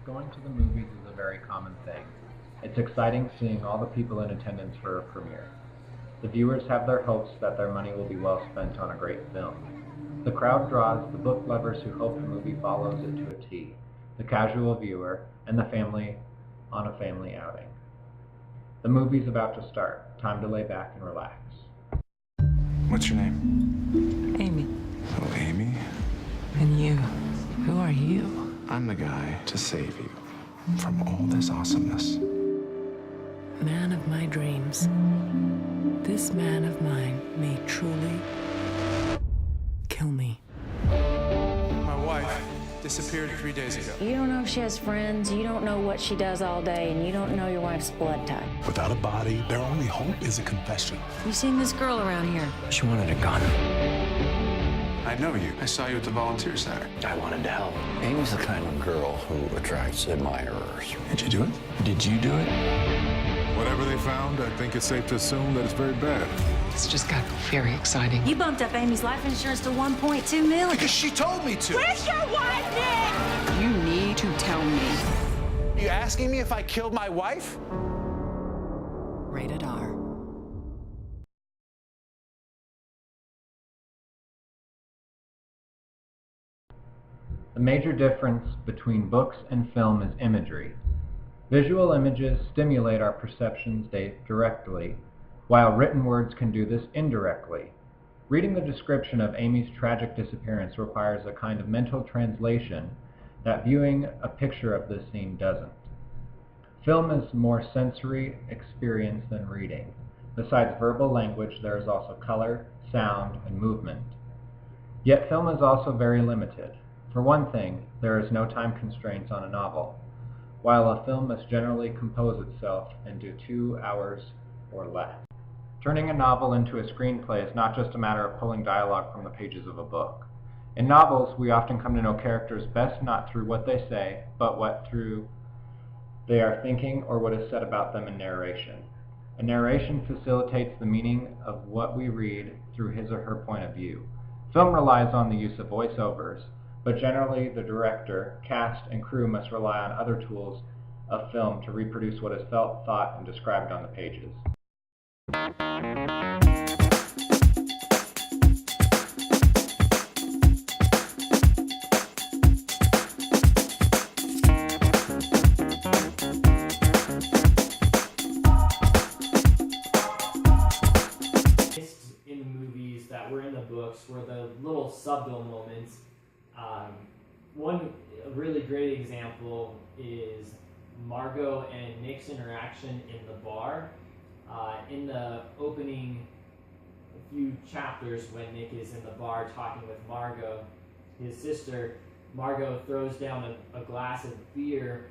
going to the movies is a very common thing. It's exciting seeing all the people in attendance for a premiere. The viewers have their hopes that their money will be well spent on a great film. The crowd draws the book lovers who hope the movie follows it to a T, the casual viewer, and the family on a family outing. The movie's about to start. Time to lay back and relax. What's your name? Amy. Oh, Amy? And you? Who are you? I'm the guy to save you from all this awesomeness. Man of my dreams. This man of mine may truly kill me. My wife disappeared 3 days ago. You don't know if she has friends, you don't know what she does all day, and you don't know your wife's blood type. Without a body, their only hope is a confession. You seen this girl around here? She wanted a gun. I know you. I saw you at the volunteer center. I wanted to help. Amy's the kind of girl who attracts admirers. Did you do it? Did you do it? Whatever they found, I think it's safe to assume that it's very bad. This just got very exciting. You bumped up Amy's life insurance to $1.2 million. Because she told me to. Where's your wife, Nick? You need to tell me. Are you asking me if I killed my wife? Rated R. The major difference between books and film is imagery. Visual images stimulate our perceptions directly, while written words can do this indirectly. Reading the description of Amy's tragic disappearance requires a kind of mental translation that viewing a picture of this scene doesn't. Film is more sensory experience than reading. Besides verbal language, there is also color, sound, and movement. Yet film is also very limited. For one thing, there is no time constraints on a novel, while a film must generally compose itself into 2 hours or less. Turning a novel into a screenplay is not just a matter of pulling dialogue from the pages of a book. In novels, we often come to know characters best not through what they say, but through they are thinking or what is said about them in narration. A narration facilitates the meaning of what we read through his or her point of view. Film relies on the use of voiceovers, but generally the director, cast, and crew must rely on other tools of film to reproduce what is felt, thought, and described on the pages. In the movies that were in the books were the little subtle moments. One really great example is Margot and Nick's interaction in the bar. In the opening few chapters, when Nick is in the bar talking with Margot, his sister, Margot throws down a glass of beer,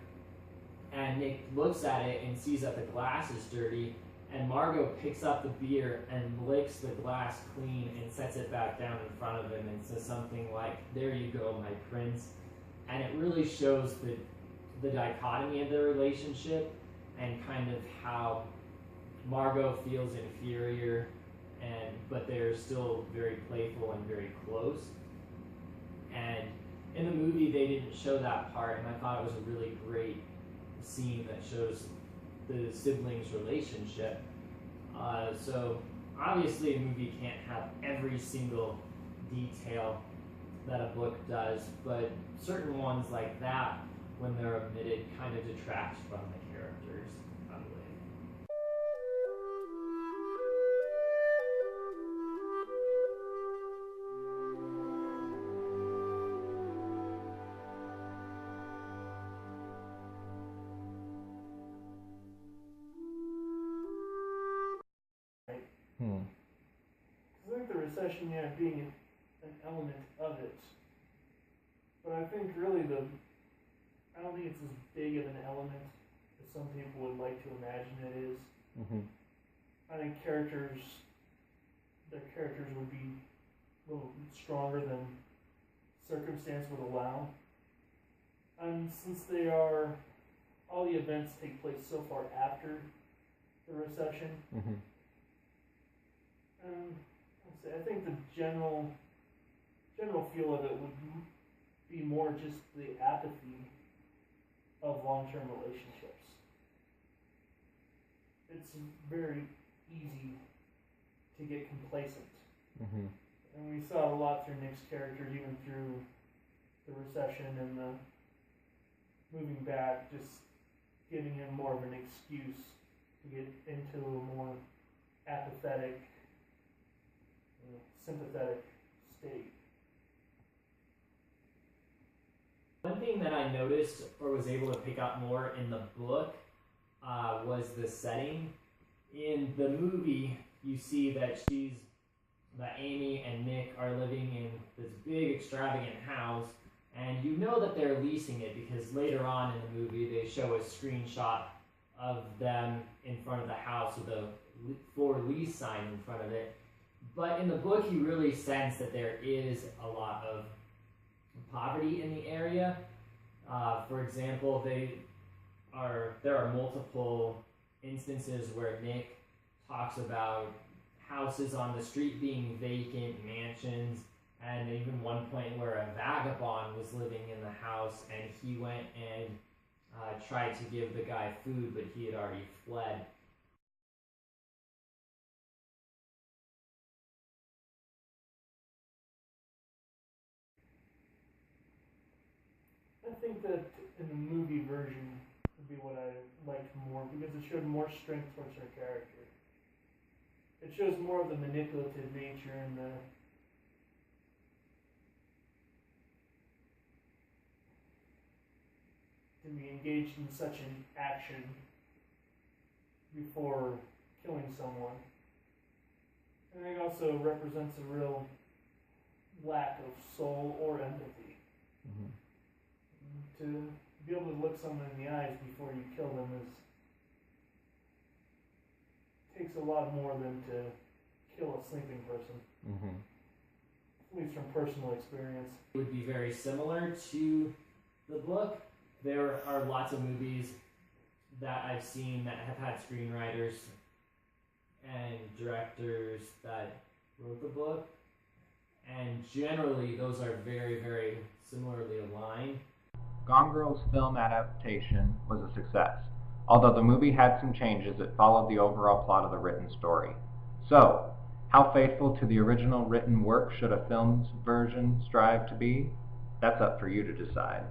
and Nick looks at it and sees that the glass is dirty, and Margot picks up the beer and licks the glass clean and sets it back down in front of him and says something like, "There you go, my prince." And it really shows the dichotomy of their relationship and kind of how Margot feels inferior, but they're still very playful and very close. And in the movie, they didn't show that part, and I thought it was a really great scene that shows the siblings' relationship. So obviously, a movie can't have every single detail that a book does, but certain ones like that, when they're omitted, kind of detract from the characters, I believe. I think the recession, being an element of it, but I think really I don't think it's as big of an element as some people would like to imagine it is. I think their characters would be a little stronger than circumstance would allow. And since all the events take place so far after the recession, I think the general feel of it would be more just the apathy of long-term relationships. It's very easy to get complacent. Mm-hmm. And we saw a lot through Nick's character, even through the recession and the moving back, just giving him more of an excuse to get into a more apathetic, sympathetic state. One thing that I noticed or was able to pick up more in the book was the setting. In the movie, you see that Amy and Nick are living in this big extravagant house, and you know that they're leasing it because later on in the movie they show a screenshot of them in front of the house with a for lease sign in front of it. But in the book you really sense that there is a lot of poverty in the area. For example, there are multiple instances where Nick talks about houses on the street being vacant, mansions, and even one point where a vagabond was living in the house and he went and tried to give the guy food, but he had already fled. I think that in the movie version would be what I liked more because it showed more strength towards her character. It shows more of the manipulative nature and to be engaged in such an action before killing someone. And it also represents a real lack of soul or empathy. Mm-hmm. To be able to look someone in the eyes before you kill them takes a lot more than to kill a sleeping person. Mm-hmm. At least from personal experience. It would be very similar to the book. There are lots of movies that I've seen that have had screenwriters and directors that wrote the book, and generally those are very, very similarly aligned. Gone Girl's film adaptation was a success. Although the movie had some changes, it followed the overall plot of the written story. So, how faithful to the original written work should a film's version strive to be? That's up for you to decide.